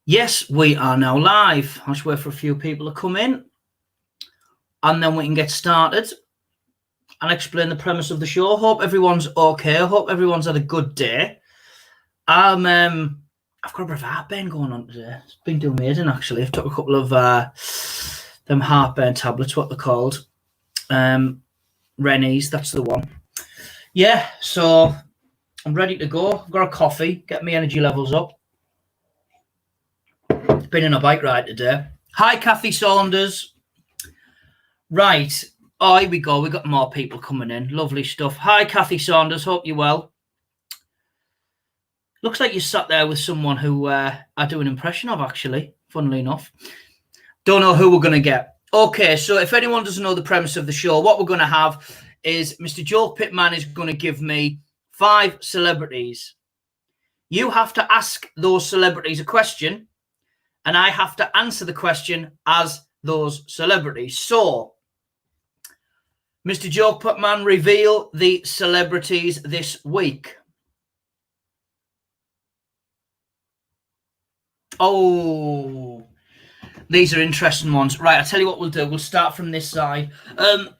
Yes, we are now live. I'll just wait for a few people to come in, and then we can get started and explain the premise of the show. Hope everyone's okay. Hope everyone's had a good day. I've got a bit of heartburn going on today. It's been doing amazing, actually. I've took a couple of them heartburn tablets, what they're called. Rennie's, that's the one. Yeah, so I'm ready to go. I've got a coffee, get my energy levels up. Been in a bike ride today. Hi, Kathy Saunders. Right. Oh, here we go. We've got more people coming in. Lovely stuff. Hi, Kathy Saunders. Hope you're well. Looks like you sat there with someone who I do an impression of, actually, funnily enough. Don't know who we're going to get. Okay, so if anyone doesn't know the premise of the show, what we're going to have is Mr. Joke Pitman is going to give me 5 celebrities. You have to ask those celebrities a question, and I have to answer the question as those celebrities. So, Mr. Joke Pitman, reveal the celebrities this week. Oh, these are interesting ones. Right, I'll tell you what we'll do. We'll start from this side. Hang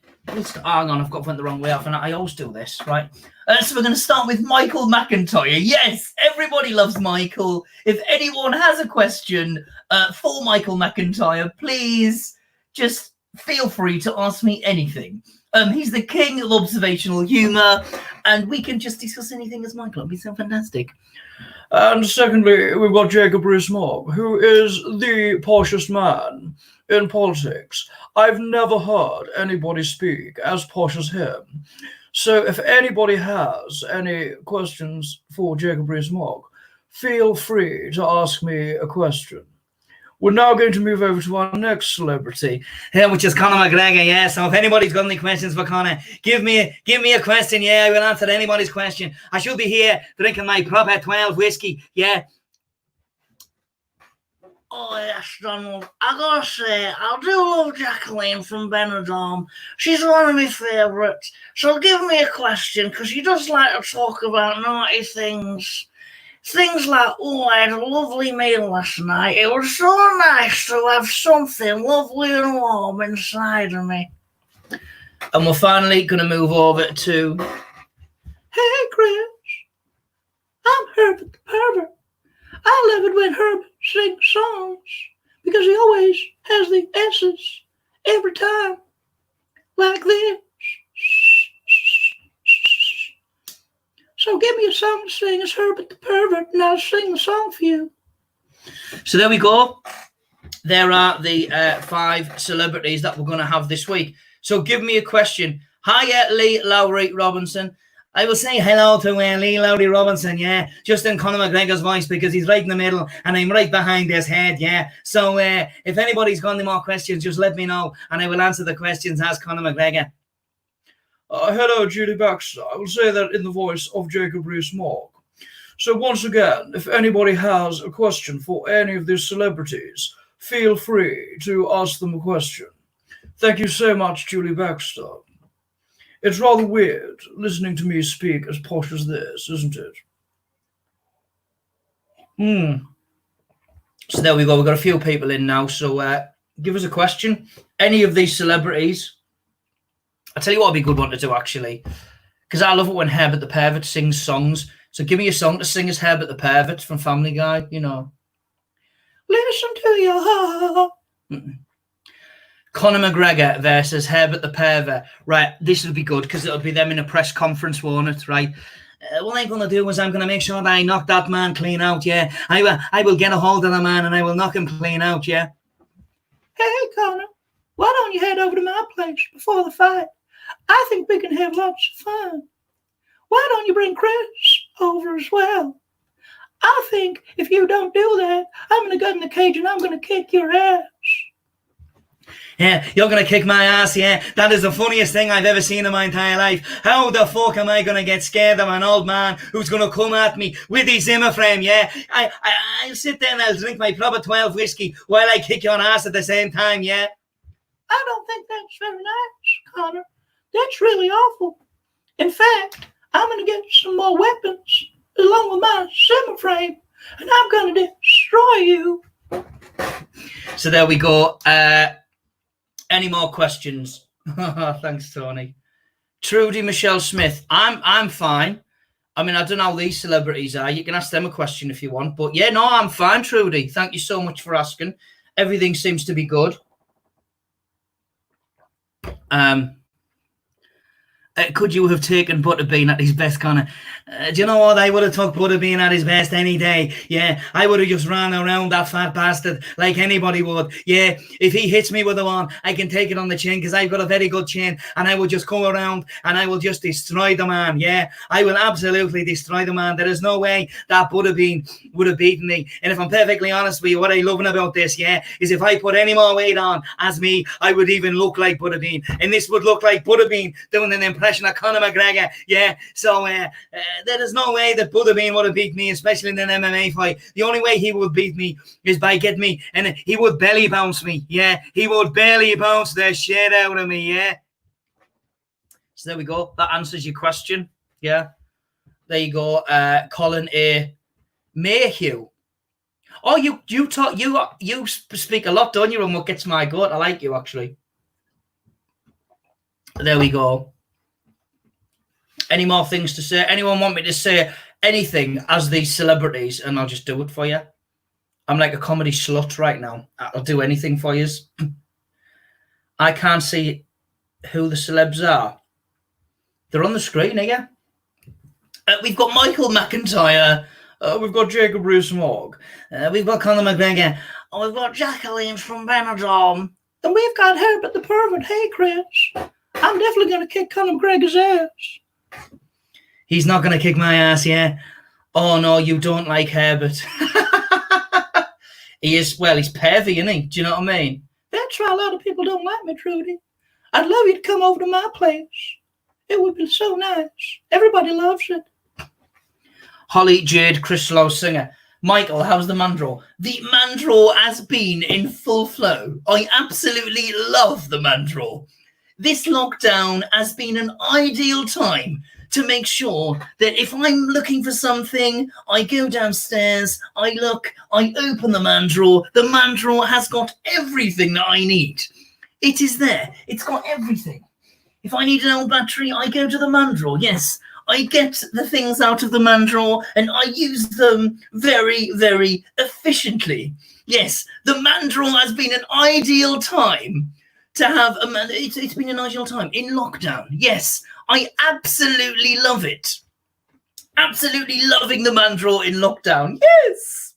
on, I've got went the wrong way off, and I always do this, right? So we're going to start with Michael McIntyre. Yes, everybody loves Michael. If anyone has a question for Michael McIntyre, please just feel free to ask me anything. He's the king of observational humour, and we can just discuss anything as Michael. It'll be so fantastic. And secondly, we've got Jacob Rees-Mogg, who is the poshest man in politics. I've never heard anybody speak as posh as him. So if anybody has any questions for Jacob Rees-Mogg, feel free to ask me a question. We're now going to move over to our next celebrity, which is Conor McGregor. Yeah, so if anybody's got any questions for Conor, give me a question. Yeah, I will answer anybody's question. I should be here drinking my proper 12 whiskey. Yeah. Oh, yes, Donald. I gotta say, I do love Jacqueline from Benidorm. She's one of my favourites. So give me a question, because she does like to talk about naughty things. Things like, oh, I had a lovely meal last night. It was so nice to have something lovely and warm inside of me. And we're finally going to move over to, hey, Chris, I'm Herbert the Pervert. I love it when Herbert sings songs because he always has the S's every time, like this. So give me a song to sing as Herbert the Pervert, and I'll sing the song for you. So there we go. There are the 5 celebrities that we're going to have this week. So give me a question. Hiya, Lee Lowry Robinson. I will say hello to Lee Lowry Robinson, yeah, just in Conor McGregor's voice, because he's right in the middle and I'm right behind his head, yeah. So if anybody's got any more questions, just let me know and I will answer the questions as Conor McGregor. Hello, Julie Baxter. I will say that in the voice of Jacob Rees-Mogg. So once again, if anybody has a question for any of these celebrities, feel free to ask them a question. Thank you so much, Julie Baxter. It's rather weird listening to me speak as posh as this, isn't it? So there we go. We've got a few people in now. So give us a question. Any of these celebrities. I'll tell you what would be a good one to do, actually, because I love it when Herbert the Pervert sings songs. So give me a song to sing as Herbert the Pervert from Family Guy, you know. Listen to your heart. Conor McGregor versus Herbert the Pervert. Right, this will be good because it'll be them in a press conference, won't it? Right. What I'm going to do is I'm going to make sure that I knock that man clean out, yeah. I will get a hold of the man and I will knock him clean out, yeah. Hey, Conor, why don't you head over to my place before the fight? I think we can have lots of fun. Why don't you bring Chris over as well? I think if you don't do that, I'm going to go in the cage and I'm going to kick your ass. Yeah, you're going to kick my ass, yeah. That is the funniest thing I've ever seen in my entire life. How the fuck am I going to get scared of an old man who's going to come at me with his Zimmer frame, yeah? I'll sit there and I'll drink my proper 12 whiskey while I kick your ass at the same time, yeah? I don't think that's very nice, Conor. That's really awful. In fact, I'm going to get some more weapons along with my summer frame, and I'm going to destroy you. So there we go. Any more questions? Thanks, Tony. Trudy Michelle Smith. I'm fine. I mean, I don't know how these celebrities are. You can ask them a question if you want. But yeah, no, I'm fine, Trudy. Thank you so much for asking. Everything seems to be good. Could you have taken Butterbean at his best, Connor? Do you know what? I would have took Butterbean at his best any day. Yeah, I would have just ran around that fat bastard like anybody would. Yeah, if he hits me with the one, I can take it on the chin because I've got a very good chin, and I will just go around and I will just destroy the man. Yeah, I will absolutely destroy the man. There is no way that Butterbean would have beaten me. And if I'm perfectly honest with you, what I'm loving about this, yeah, is if I put any more weight on as me, I would even look like Butterbean. And this would look like Butterbean doing an impression of Conor McGregor. Yeah, so there is no way that Butterbean would have beat me, especially in an MMA fight. The only way he would beat me is by getting me, and he would belly bounce me. Yeah, he would belly bounce the shit out of me. Yeah. So there we go. That answers your question. Yeah. There you go. Colin A. Mayhew. Oh, you talk. You speak a lot, don't you? And what gets my goat? I like you actually. There we go. Any more things to say? Anyone want me to say anything as these celebrities, and I'll just do it for you? I'm like a comedy slut right now. I'll do anything for you. I can't see who the celebs are. They're on the screen here. We've got Michael McIntyre. We've got Jacob Rees-Mogg. We've got Conor McGregor. And we've got Jacqueline from Benidorm. And we've got Herbert the Pervert. Hey, Chris. I'm definitely going to kick Conor McGregor's ass. He's not going to kick my ass, yeah? Oh, no, you don't like Herbert. He is, well, he's pervy, isn't he? Do you know what I mean? That's why a lot of people don't like me, Trudy. I'd love you to come over to my place. It would be so nice. Everybody loves it. Holly Jade Crystal Singer. Michael, how's the Mandro? The Mandro has been in full flow. I absolutely love the Mandro. This lockdown has been an ideal time to make sure that if I'm looking for something, I go downstairs, I look, I open the Mandro. The Mandro has got everything that I need. It is there. It's got everything. If I need an old battery, I go to the Mandro. Yes, I get the things out of the Mandro and I use them very, very efficiently. Yes, the Mandro has been an ideal time to have it's been an ideal time in lockdown. Yes, I absolutely love it. Absolutely loving the Mandro in lockdown. Yes.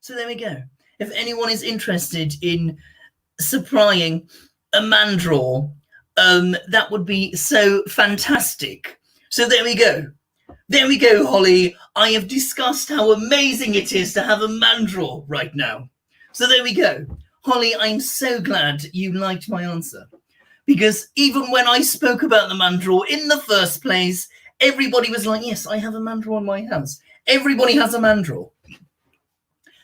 So there we go. If anyone is interested in supplying a Mandro, that would be so fantastic. So there we go. There we go, Holly. I have discussed how amazing it is to have a Mandro right now. So there we go. Holly, I'm so glad you liked my answer. Because even when I spoke about the Mandro in the first place, everybody was like, yes, I have a Mandro in my house. Everybody has a Mandro.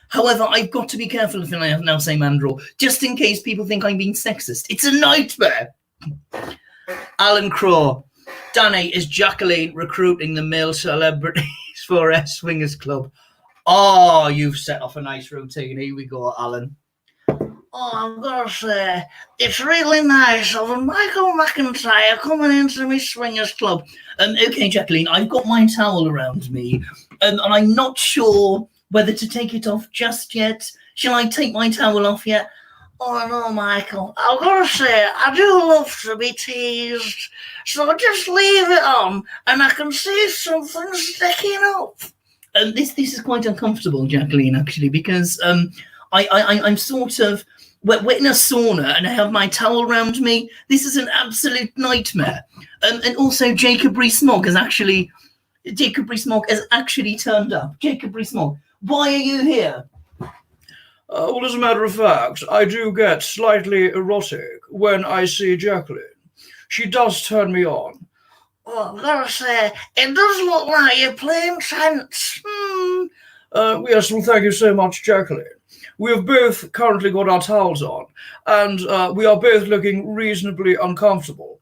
However, I've got to be careful if I now say Mandro, just in case people think I'm being sexist. It's a nightmare. Alan Crow. Danny, is Jacqueline recruiting the male celebrities for a swingers club? Oh, you've set off a nice routine. Here we go, Alan. Oh, I'm going to say, it's really nice of Michael McIntyre coming into my swingers club. Okay, Jacqueline, I've got my towel around me, and I'm not sure whether to take it off just yet. Shall I take my towel off yet? Oh, no, Michael. I've got to say, I do love to be teased, so just leave it on, and I can see something sticking up. This is quite uncomfortable, Jacqueline, actually, because I'm sort of... We're in a sauna and I have my towel around me. This is an absolute nightmare. And also Jacob Rees-Mogg has actually turned up. Jacob Rees-Mogg, why are you here? Well, as a matter of fact, I do get slightly erotic when I see Jacqueline. She does turn me on. Oh, I've got to say, it does look like you're playing tense. Yes, well, thank you so much, Jacqueline. We have both currently got our towels on, and we are both looking reasonably uncomfortable.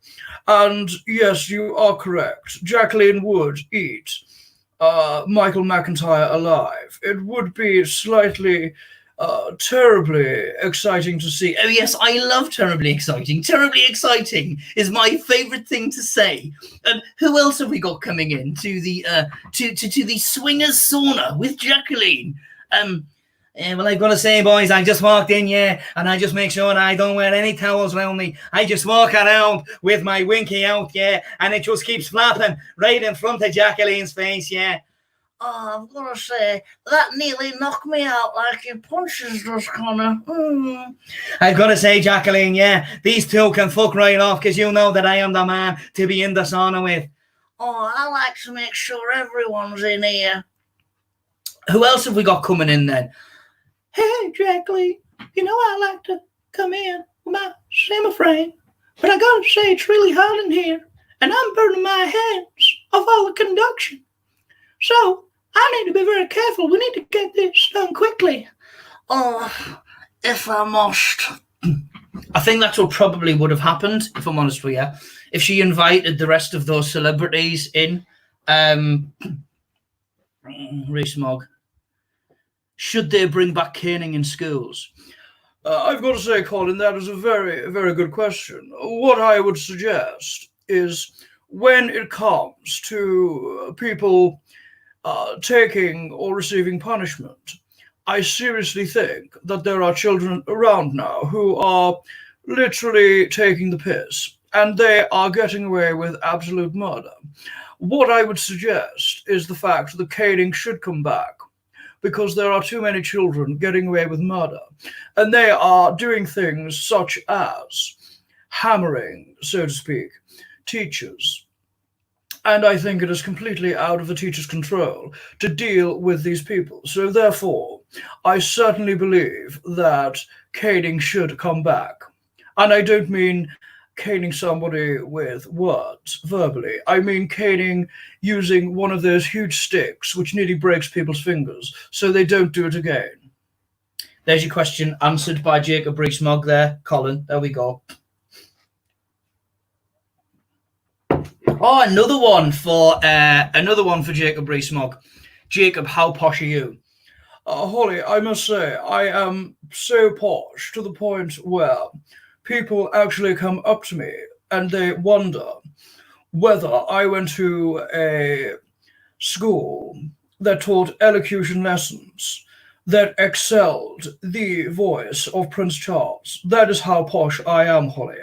And yes, you are correct. Jacqueline would eat Michael McIntyre alive. It would be slightly, terribly exciting to see. Oh yes, I love terribly exciting. Terribly exciting is my favourite thing to say. And who else have we got coming in to the to the swingers sauna with Jacqueline? Well, I've got to say, boys, I just walked in, yeah, and I just make sure I don't wear any towels around me. I just walk around with my winky out, yeah, and it just keeps flapping right in front of Jacqueline's face, yeah. Oh, I've got to say, that nearly knocked me out like your punches does, Connor. I've got to say, Jacqueline, yeah, these two can fuck right off because you know that I am the man to be in the sauna with. Oh, I like to make sure everyone's in here. Who else have we got coming in then? Hey, Jacqueline, you know I like to come in with my summer frame, but I gotta say it's really hot in here, and I'm burning my hands off all the conduction. So I need to be very careful. We need to get this done quickly. Oh, if I must. I think that's what probably would have happened, if I'm honest with you, if she invited the rest of those celebrities in. Rees-Mogg. Should they bring back caning in schools? I've got to say, Colin, that is a very, very good question. What I would suggest is when it comes to people taking or receiving punishment, I seriously think that there are children around now who are literally taking the piss, and they are getting away with absolute murder. What I would suggest is the fact that caning should come back, because there are too many children getting away with murder, and they are doing things such as hammering, so to speak, teachers. And I think it is completely out of the teacher's control to deal with these people. So therefore, I certainly believe that caning should come back. And I don't mean caning somebody with words verbally. I mean caning using one of those huge sticks which nearly breaks people's fingers so they don't do it again. There's your question answered by Jacob Rees-Mogg there, Colin. There we go. Oh, another one for Jacob Rees-Mogg. Jacob, how posh are you? Holly, I must say, I am so posh to the point where people actually come up to me and they wonder whether I went to a school that taught elocution lessons that excelled the voice of Prince Charles. That is how posh I am, Holly.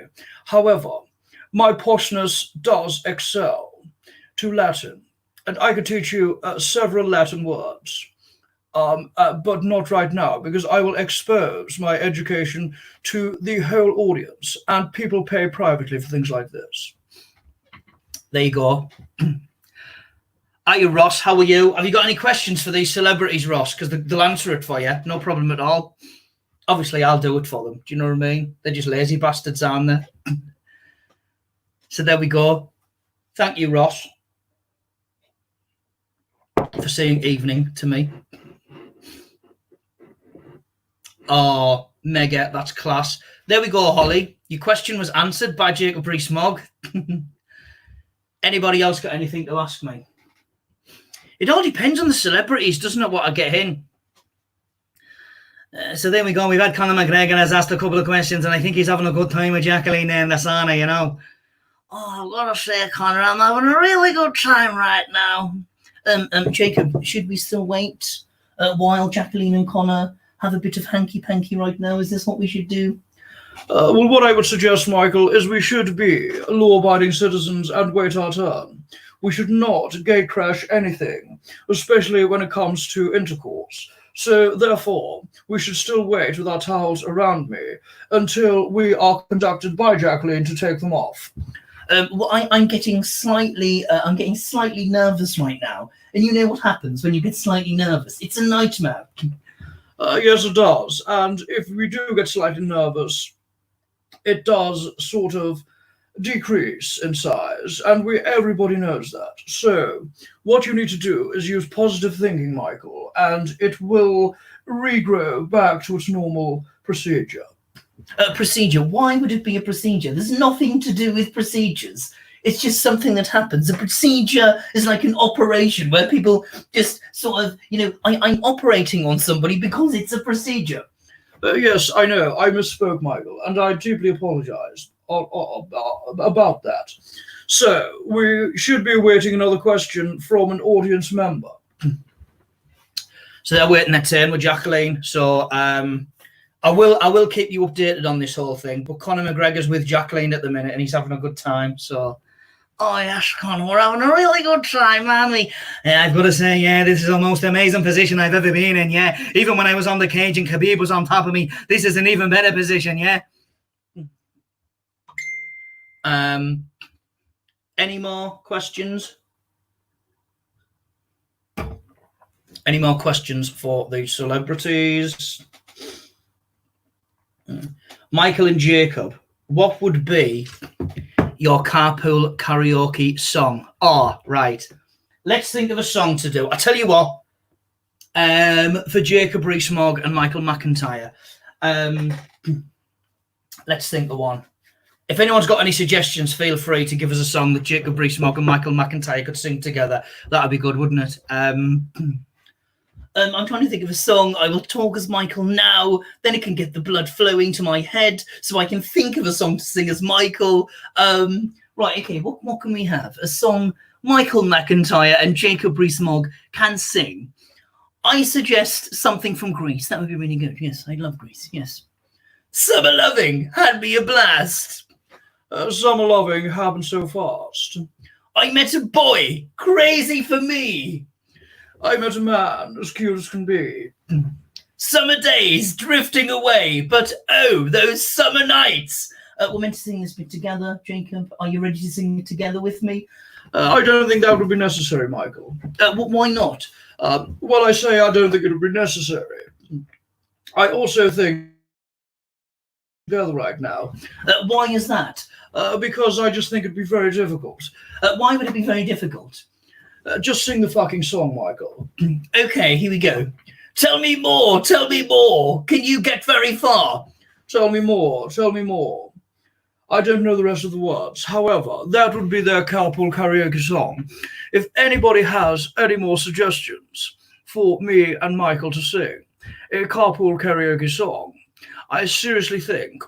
However, my poshness does excel to Latin, and I could teach you several Latin words. But not right now, because I will expose my education to the whole audience, and people pay privately for things like this. There you go. Hiya, Ross. How are you? Have you got any questions for these celebrities, Ross? Because they'll answer it for you. No problem at all. Obviously, I'll do it for them. Do you know what I mean? They're just lazy bastards, aren't they? So there we go. Thank you, Ross, for saying evening to me. Oh, mega, that's class. There we go, Holly. Your question was answered by Jacob Rees-Mogg. Anybody else got anything to ask me? It all depends on the celebrities, doesn't it, what I get in? So there we go. We've had Conor McGregor has asked a couple of questions, and I think he's having a good time with Jacqueline in the sauna, you know. Oh, I've got to say, Connor, I'm having a really good time right now. Jacob, should we still wait while Jacqueline and Conor have a bit of hanky-panky right now? Is this what we should do? Well, what I would suggest, Michael, is we should be law-abiding citizens and wait our turn. We should not gate crash anything, especially when it comes to intercourse. So, therefore, we should still wait with our towels around me until we are conducted by Jacqueline to take them off. Well, I'm getting slightly nervous right now. And you know what happens when you get slightly nervous? It's a nightmare. Yes, it does. And if we do get slightly nervous, it does sort of decrease in size, and everybody knows that. So what you need to do is use positive thinking, Michael, and it will regrow back to its normal procedure. Procedure? Why would it be a procedure? There's nothing to do with procedures. It's just something that happens. A procedure is like an operation where people just sort of, I'm operating on somebody because it's a procedure. Yes, I know. I misspoke, Michael, and I deeply apologize about that. So, we should be awaiting another question from an audience member. So they're waiting their turn with Jacqueline. So I will keep you updated on this whole thing. But Conor McGregor's with Jacqueline at the minute, and he's having a good time. So. Oh, yes, Conor, we're having a really good time, aren't we? Yeah, I've got to say, yeah, this is the most amazing position I've ever been in, yeah. Even when I was on the cage and Khabib was on top of me, this is an even better position, yeah. Any more questions? Any more questions for the celebrities? Michael and Jacob, what would be your carpool karaoke song? Oh, right. Let's think of a song to do. I tell you what, for Jacob Rees-Mogg and Michael McIntyre, let's think of one. If anyone's got any suggestions, feel free to give us a song that Jacob Rees-Mogg and Michael McIntyre could sing together. That'd be good, wouldn't it? I'm trying to think of a song. I will talk as Michael now, then it can get the blood flowing to my head so I can think of a song to sing as Michael. Right, okay, what can we have? A song Michael McIntyre and Jacob Rees-Mogg can sing. I suggest something from Greece. That would be really good. Yes, I love Greece. Yes. Summer loving had me a blast. Summer loving happened so fast. I met a boy crazy for me. I met a man as cute as can be. Summer days drifting away, but oh, those summer nights. We're meant to sing this bit together, Jacob. Are you ready to sing it together with me? I don't think that would be necessary, Michael. Why not? Well, I say I don't think it would be necessary. I also think together right now. Why is that? Because I just think it'd be very difficult. Why would it be very difficult? Just sing the fucking song, Michael. Okay, here we go. Tell me more, tell me more. Can you get very far? Tell me more, tell me more. I don't know the rest of the words. However, that would be their carpool karaoke song. If anybody has any more suggestions for me and Michael to sing a carpool karaoke song, I seriously think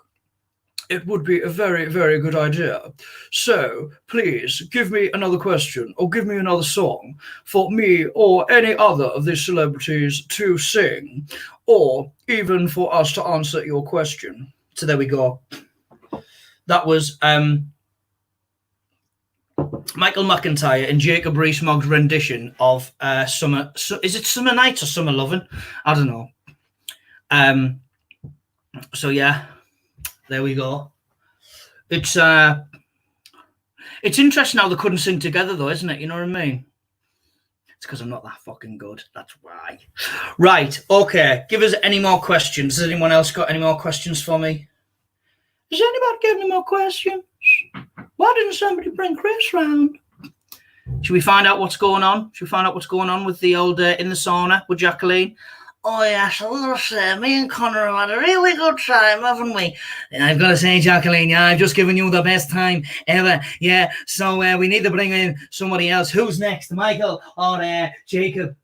it would be a very, very good idea. So please give me another question or give me another song for me or any other of these celebrities to sing, or even for us to answer your question. So there we go. That was Michael McIntyre and Jacob Rees-Mogg's rendition of Summer. Is it Summer Nights or Summer Lovin'? I don't know. So yeah, there we go. It's interesting how they couldn't sing together though, isn't it? You know what I mean? It's because I'm not that fucking good. That's why. Right. Okay. Give us any more questions. Has anyone else got any more questions for me? Has anybody got any more questions? Why didn't somebody bring Chris round? Should we find out what's going on? Should we find out what's going on with the old in the sauna with Jacqueline? Oh, yes, I will say, me and Conor have had a really good time, haven't we? And I've got to say, Jacqueline, yeah, I've just given you the best time ever. Yeah, so we need to bring in somebody else. Who's next, Michael or Jacob?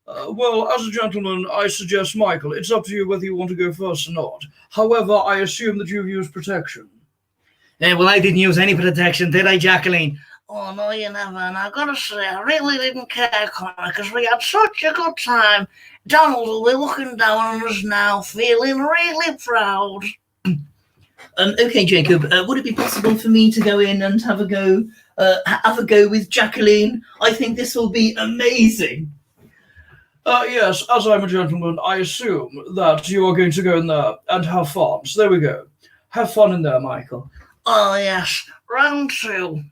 Well, as a gentleman, I suggest Michael. It's up to you whether you want to go first or not. However, I assume that you've used protection. Well, I didn't use any protection, did I, Jacqueline? Oh, no, you never. And I've got to say, I really didn't care, Conor, because we had such a good time. Donald will be looking down on us now, feeling really proud. Okay, Jacob, would it be possible for me to go in and have a go with Jacqueline? I think this will be amazing. Yes, as I'm a gentleman, I assume that you are going to go in there and have fun. So there we go. Have fun in there, Michael. Oh, yes. Round two.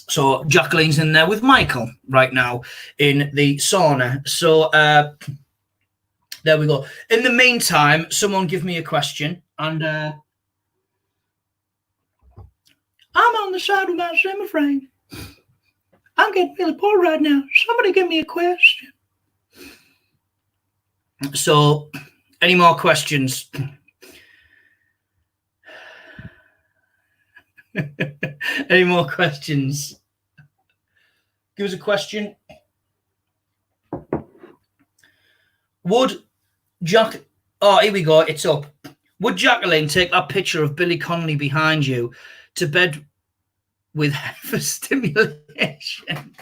So Jacqueline's in there with Michael right now in the sauna. So there we go. In the meantime, someone give me a question. And I'm on the side of my semi frame. I'm getting really poor right now. Somebody give me a question. So, any more questions? Any more questions? Give us a question. Would Jack... Oh, here we go. It's up. Would Jacqueline take that picture of Billy Connolly behind you to bed with her for stimulation?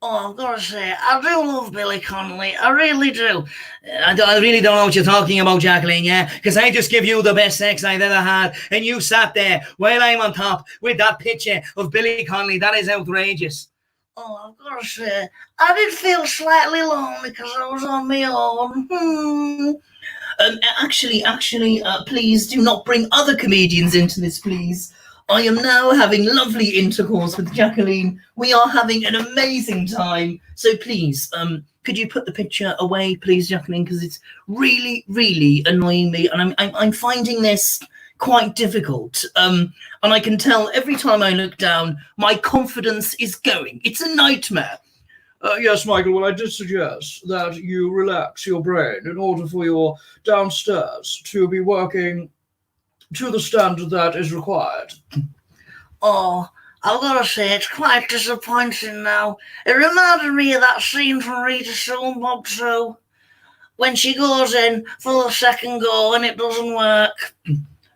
Oh, I've got to say, I do love Billy Connolly. I really do. I really don't know what you're talking about, Jacqueline, yeah? Because I just give you the best sex I've ever had, and you sat there while I'm on top with that picture of Billy Connolly. That is outrageous. Oh, I've got to say, I did feel slightly lonely because I was on my own. Actually, please do not bring other comedians into this, please. I am now having lovely intercourse with Jacqueline. We are having an amazing time. So please, could you put the picture away, please, Jacqueline? Because it's really, really annoying me, and I'm finding this quite difficult. And I can tell every time I look down, my confidence is going. It's a nightmare. Yes, Michael, well, I did suggest that you relax your brain in order for your downstairs to be working to the standard that is required. Oh, I've got to say, it's quite disappointing now. It reminded me of that scene from Rita Bob 2, when she goes in for the second go and it doesn't work.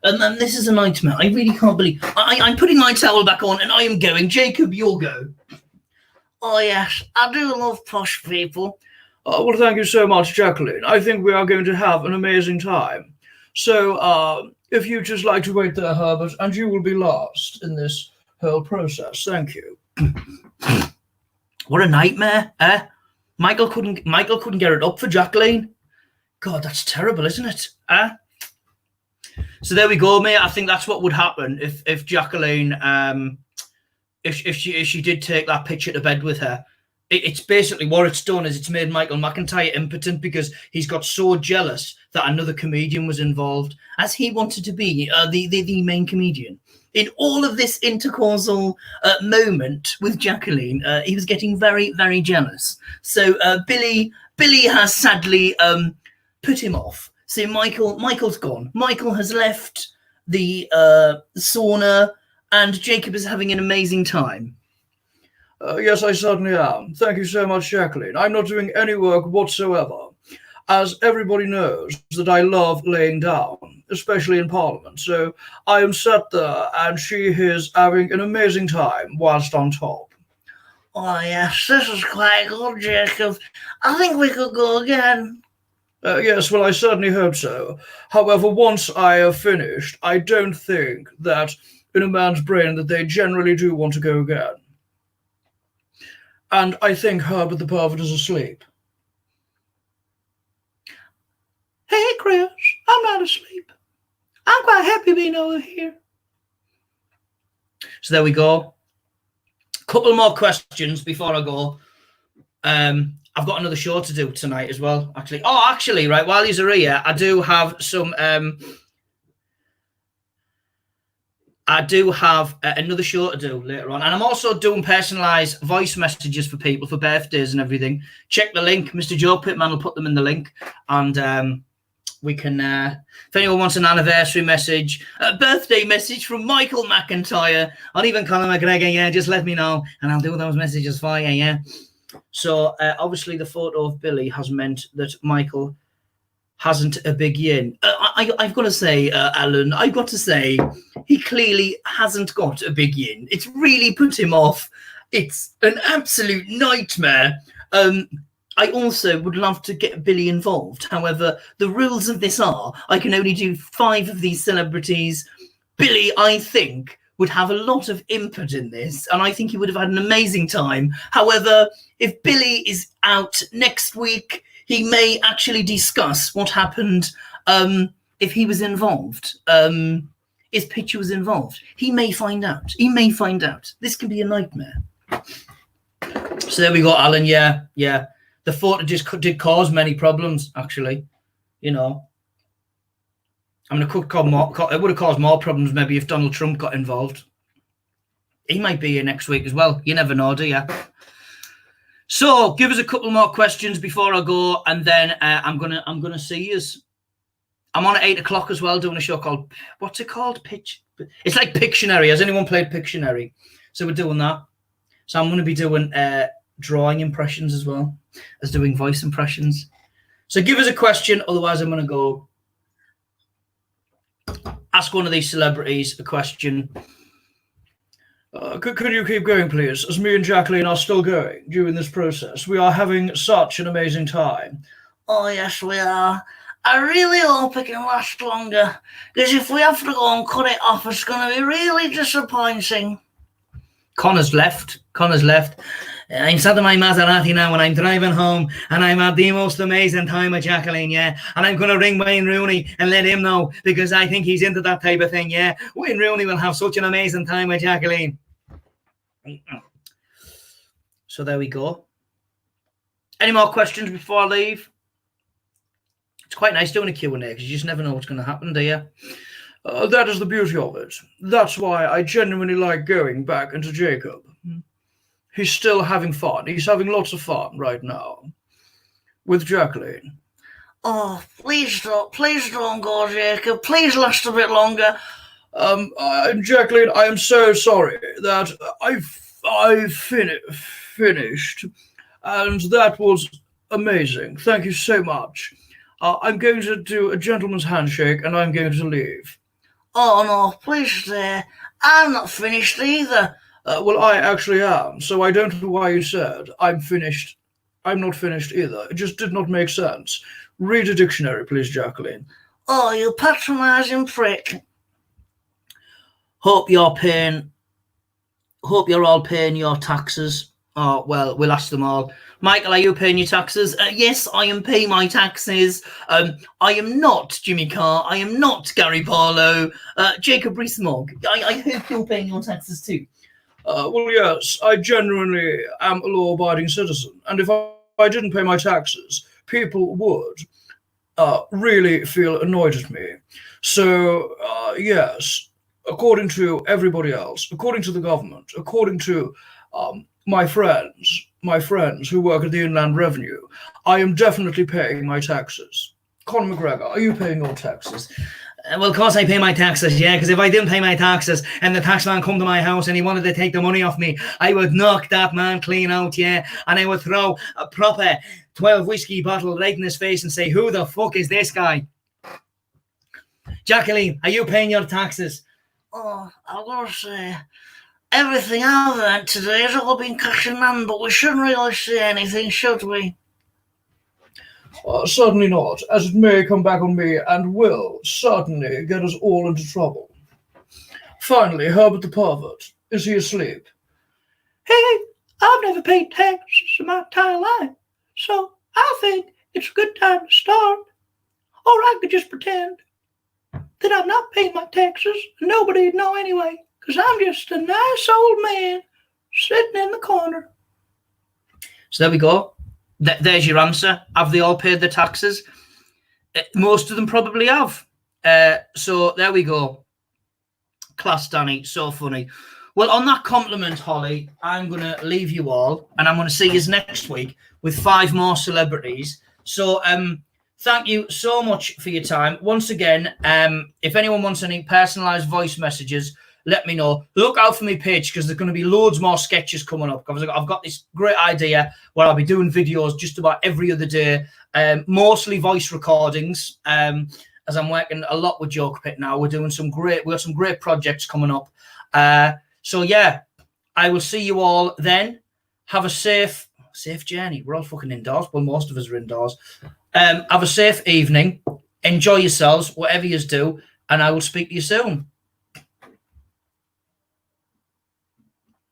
And then this is a nightmare. I really can't believe... I'm putting my towel back on and I am going. Jacob, you'll go. Oh, yes, I do love posh people. Well, thank you so much, Jacqueline. I think we are going to have an amazing time. So, if you'd just like to wait there, Herbert, and you will be last in this whole process. Thank you. What a nightmare, eh? Michael couldn't get it up for Jacqueline. God, that's terrible, isn't it? Eh? So there we go, mate. I think that's what would happen if Jacqueline, if she did take that picture to bed with her. It's basically what it's done is it's made Michael McIntyre impotent because he's got so jealous that another comedian was involved, as he wanted to be the main comedian. In all of this intercausal moment with Jacqueline, he was getting very, very jealous. So Billy has sadly put him off. So Michael's gone. Michael has left the sauna, and Jacob is having an amazing time. Yes, I certainly am. Thank you so much, Jacqueline. I'm not doing any work whatsoever, as everybody knows that I love laying down, especially in Parliament. So I am sat there, and she is having an amazing time whilst on top. Oh, yes, this is quite good, Jacob. I think we could go again. Yes, well, I certainly hope so. However, once I have finished, I don't think that in a man's brain that they generally do want to go again. And I think Herbert the Pervert is asleep. Hey, Chris, I'm not asleep. I'm quite happy being over here. So there we go. Couple more questions before I go. I've got another show to do tonight as well, actually. Oh, actually, right, while he's here, I do have some... another show to do later on. And I'm also doing personalised voice messages for people for birthdays and everything. Check the link. Mr. Joe Pittman will put them in the link. And we can, if anyone wants an anniversary message, a birthday message from Michael McIntyre, or even Conor McGregor, yeah, just let me know and I'll do those messages for you, yeah. So obviously the photo of Billy has meant that Michael hasn't a big yin. I've got to say, Alan, I've got to say, he clearly hasn't got a big yin. It's really put him off. It's an absolute nightmare. I also would love to get Billy involved. However, the rules of this are I can only do 5 of these celebrities. Billy, I think, would have a lot of input in this, and I think he would have had an amazing time. However, if Billy is out next week, he may actually discuss what happened if he was involved, if picture was involved. He may find out. He may find out. This can be a nightmare. So there we go, Alan. Yeah. The photo just did cause many problems, actually. You know. I mean, it would have caused more problems maybe if Donald Trump got involved. He might be here next week as well. You never know, do you? So, give us a couple more questions before I go, and then I'm gonna see you I'm on at 8 o'clock as well, doing a show called, what's it called? It's like Pictionary. Has anyone played Pictionary? So we're doing that. So I'm going to be doing drawing impressions as well as doing voice impressions. So give us a question, otherwise I'm going to go ask one of these celebrities a question. Could you keep going, please, as me and Jacqueline are still going during this process? We are having such an amazing time. Oh, yes, we are. I really hope it can last longer, because if we have to go and cut it off, it's going to be really disappointing. Connor's left. I'm sat in my Maserati now and I'm driving home and I'm at the most amazing time with Jacqueline, yeah. And I'm going to ring Wayne Rooney and let him know, because I think he's into that type of thing, yeah. Wayne Rooney will have such an amazing time with Jacqueline. So there we go. Any more questions before I leave? It's quite nice doing a Q&A because you just never know what's going to happen, do you? That is the beauty of it. That's why I genuinely like going back into Jacob. He's still having fun. He's having lots of fun right now with Jacqueline. Oh, please don't go, Jacob. Please last a bit longer. Jacqueline, I am so sorry that I finished, and that was amazing. Thank you so much. I'm going to do a gentleman's handshake, and I'm going to leave. Oh, no, please stay. I'm not finished either. Well, I actually am, so I don't know why you said I'm finished. I'm not finished either. It just did not make sense. Read a dictionary, please, Jacqueline. Oh, you patronising prick. Hope you're all paying your taxes. Oh, well, we'll ask them all. Michael, are you paying your taxes? Yes, I am paying my taxes. I am not Jimmy Carr. I am not Gary Barlow. Jacob Rees-Mogg, I hope you're paying your taxes too. Well, yes, I genuinely am a law-abiding citizen, and if I didn't pay my taxes, people would really feel annoyed at me. So, yes, according to everybody else, according to the government, according to my friends who work at the Inland Revenue, I am definitely paying my taxes. Conor McGregor, are you paying your taxes? Well, of course I pay my taxes, yeah, because if I didn't pay my taxes and the tax man come to my house and he wanted to take the money off me, I would knock that man clean out, yeah, and I would throw a proper 12 whiskey bottle right in his face and say, who the fuck is this guy? Jacqueline, are you paying your taxes? Oh, I've got to say, everything I've earned today has all been cash in hand, but we shouldn't really say anything, should we? Certainly not, as it may come back on me and will certainly get us all into trouble. Finally, Herbert the pervert. Is he asleep? Hey, I've never paid taxes in my entire life, so I think it's a good time to start. Or I could just pretend that I'm not paying my taxes and nobody'd know anyway, because I'm just a nice old man sitting in the corner. So there we go. There's your answer. Have they all paid their taxes? Most of them probably have. So there we go. Class, Danny. So funny. Well, on that compliment, Holly, I'm going to leave you all, and I'm going to see you next week with 5 more celebrities. So thank you so much for your time. Once again, if anyone wants any personalised voice messages, let me know. Look out for me page, because there's going to be loads more sketches coming up. I've got this great idea where I'll be doing videos just about every other day, mostly voice recordings, as I'm working a lot with Joke Pit now. We've got some great projects coming up. So yeah, I will see you all then. Have a safe journey. We're all fucking indoors. Well, most of us are indoors. Have a safe evening. Enjoy yourselves, whatever you do, and I will speak to you soon.